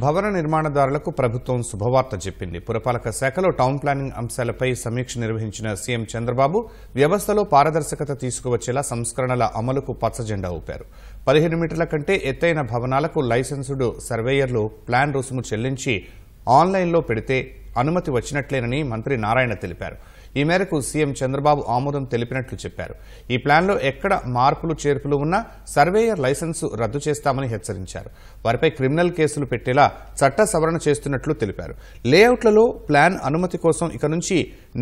భవన నిర్మాణదారులకు ప్రభుత్వం శుభవార్త చెప్పింది. పురపాలక శాఖలో టౌన్ ప్లానింగ్ అంశాలపై సమీక్ష నిర్వహించిన సీఎం చంద్రబాబు వ్యవస్థలో పారదర్శకత తీసుకువచ్చేలా సంస్కరణల అమలుకు పచ్చజెండా ఊపారు. 15 మీటర్ల కంటే ఎత్తైన భవనాలకు లైసెన్సుడు సర్వేయర్లు ప్లాన్ రుసుము చెల్లించి ఆన్లైన్లో పెడితే అనుమతి వచ్చినట్లేనని మంత్రి నారాయణ తెలిపారు. ఈ మేరకు సీఎం చంద్రబాబు ఆమోదం తెలిపినట్లు చెప్పారు. ఈ ప్లాన్లో ఎక్కడ మార్పులు చేర్పులు ఉన్నా సర్వేయర్ లైసెన్సు రద్దు చేస్తామని హెచ్చరించారు. వారిపై క్రిమినల్ కేసులు పెట్టేలా చట్ట సవరణ చేస్తున్నట్లు తెలిపారు. లేఅవుట్లలో ప్లాన్ అనుమతి కోసం ఇక నుంచి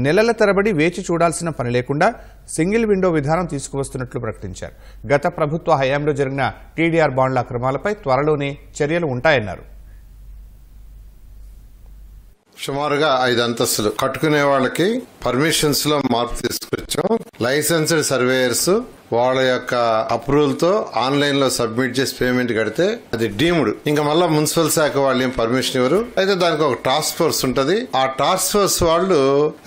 నెలల తరబడి వేచి చూడాల్సిన పని లేకుండా సింగిల్ విండో విధానం తీసుకువస్తున్నట్లు ప్రకటించారు. గత ప్రభుత్వ హయాంలో జరిగిన టీడీఆర్ బాండ్ల అక్రమాలపై త్వరలోనే చర్యలు ఉంటాయన్నారు. సుమారుగా 5 అంతస్తులు కట్టుకునే వాళ్ళకి పర్మిషన్స్ లో మార్పు తీసుకొచ్చాం. లైసెన్స్డ్ సర్వేయర్స్ వాళ్ళ యొక్క అప్రూవల్ తో ఆన్లైన్ లో సబ్మిట్ చేసి పేమెంట్ కడితే అది డీమ్డ్. ఇంకా మళ్ళా మున్సిపల్ శాఖ వాళ్ళు ఏం పర్మిషన్ ఇవ్వరు. అయితే దానికి ఒక టాస్క్ ఫోర్స్ ఉంటది. ఆ టాస్క్ ఫోర్స్ వాళ్ళు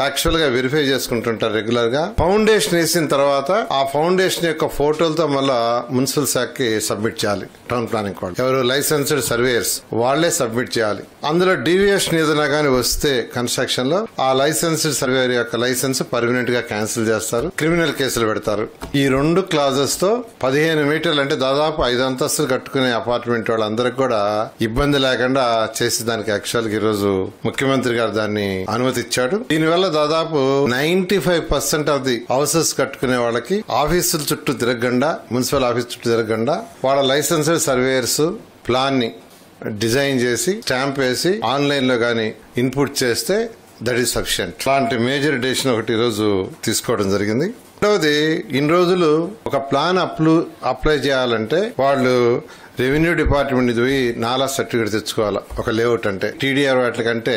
యాక్చువల్ గా వెరిఫై చేసుకుంటుంటారు రెగ్యులర్ గా. ఫౌండేషన్ వేసిన తర్వాత ఆ ఫౌండేషన్ యొక్క ఫోటోలతో మళ్ళా మున్సిపల్ శాఖకి సబ్మిట్ చేయాలి. టౌన్ ప్లానింగ్ వాళ్ళు ఎవరు లైసెన్స్డ్ సర్వేయర్స్ వాళ్లే సబ్మిట్ చేయాలి. అందులో డీవియేషన్ ఏదైనా కానీ వస్తే కన్స్ట్రక్షన్ లో ఆ లైసెన్స్డ్ సర్వేయర్ యొక్క లైసెన్స్ పర్మనెంట్ గా క్యాన్సిల్ చేస్తారు, క్రిమినల్ కేసులు పెడతారు. ఈ 2 క్లాజెస్ తో 15 మీటర్లు అంటే దాదాపు 5 అంతస్తులు కట్టుకునే అపార్ట్మెంట్ వాళ్ళందరికి కూడా ఇబ్బంది లేకుండా చేసి దానికి యాక్చువల్ గా ఈరోజు ముఖ్యమంత్రి గారు దాన్ని అనుమతి ఇచ్చాడు. దీనివల్ల దాదాపు 95% ఆఫ్ ది హౌసెస్ కట్టుకునే వాళ్ళకి ఆఫీసుల చుట్టూ తిరగకుండా, మున్సిపల్ ఆఫీస్ చుట్టూ తిరగకుండా వాళ్ళ లైసెన్స్డ్ సర్వేయర్స్ ప్లాన్ ని డిజైన్ చేసి స్టాంప్ వేసి ఆన్లైన్ లో గానీ ఇన్పుట్ చేస్తే దట్ ఈస్ సఫిషియంట్. ఇలాంటి మేజర్ డెసిషన్ ఒకటి ఈరోజు తీసుకోవడం జరిగింది. రెండవది, ఇన్ని రోజులు ఒక ప్లాన్ అప్లై చేయాలంటే వాళ్ళు రెవెన్యూ డిపార్ట్మెంట్ పోయి నాలా సర్టిఫికేట్ తెచ్చుకోవాలి. ఒక లేఅవుట్ అంటే టీడీఆర్ వాటికంటే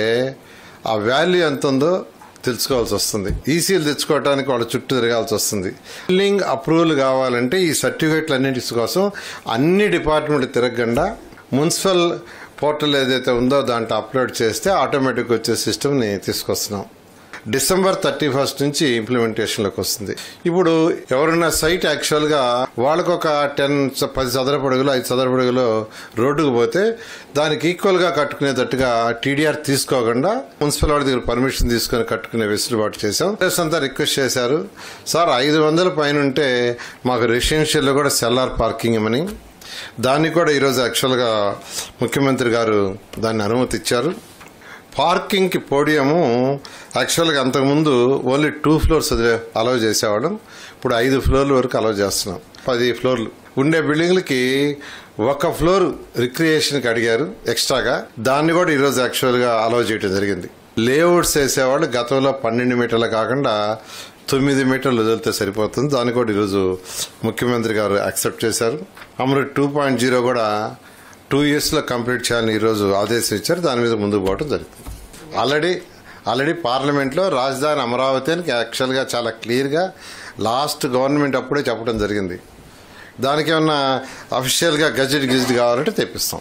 ఆ వాల్యూ ఎంత ఉందో తెలుసుకోవాల్సి వస్తుంది. ఈసీలు తెచ్చుకోవడానికి వాళ్ళ చుట్టూ తిరగాల్సి వస్తుంది. బిల్డింగ్ అప్రూవల్ కావాలంటే ఈ సర్టిఫికేట్లు అన్నింటి కోసం అన్ని డిపార్ట్మెంట్ తిరగకుండా మున్సిపల్ పోర్టల్ ఏదైతే ఉందో దాంట్లో అప్లోడ్ చేస్తే ఆటోమేటిక్ వచ్చే సిస్టమ్ ని తీసుకొస్తున్నాం. December 31 నుంచి ఇంప్లిమెంటేషన్ లోకి వస్తుంది. ఇప్పుడు ఎవరైనా సైట్ యాక్చువల్ గా వాళ్ళకు ఒక 10 చదరపు అడుగులు 5 చదరపు అడుగులు రోడ్డుకు పోతే దానికి ఈక్వల్ గా కట్టుకునేటట్టుగా టీడీఆర్ తీసుకోకుండా మున్సిపల్ వాడి దగ్గర పర్మిషన్ తీసుకుని కట్టుకునే వెసులుబాటు చేశాం. అంతా రిక్వెస్ట్ చేశారు, సార్ 500 పైన ఉంటే మాకు రెసిడెన్షియల్ లో కూడా సెల్లార్ పార్కింగ్ ఇవ్వమని. దాన్ని కూడా ఈరోజు యాక్చువల్ గా ముఖ్యమంత్రి గారు దాన్ని అనుమతి ఇచ్చారు. పార్కింగ్ కి పోడియము యాక్చువల్ గా అంతకుముందు ఓన్లీ 2 ఫ్లోర్స్ అలౌ చేసేవాళ్ళం. ఇప్పుడు 5 ఫ్లోర్ల వరకు అలౌ చేస్తున్నాం. 10 ఫ్లోర్లు ఉండే బిల్డింగ్లకి 1 ఫ్లోర్ రిక్రియేషన్ కి అడిగారు ఎక్స్ట్రాగా. దాన్ని కూడా ఈరోజు యాక్చువల్ గా అలౌ చేయడం జరిగింది. లేఅవుట్స్ వేసేవాళ్ళు గతంలో 12 మీటర్లు కాకుండా 9 మీటర్లు వదిలితే సరిపోతుంది. దాన్ని కూడా ఈరోజు ముఖ్యమంత్రి గారు యాక్సెప్ట్ చేశారు. అమృత్ 2.0 కూడా 2 years లో కంప్లీట్ చేయాలని ఈరోజు ఆదేశం ఇచ్చారు. దాని మీద ముందుకు పోవడం జరుగుతుంది. ఆల్రెడీ పార్లమెంట్ లో రాజధాని అమరావతి అని యాక్చువల్ గా చాలా క్లియర్ గా లాస్ట్ గవర్నమెంట్ అప్పుడే చెప్పడం జరిగింది. దానికి ఏమన్నా అఫీషియల్ గా గజెట్ కావాలంటే తెప్పిస్తాం.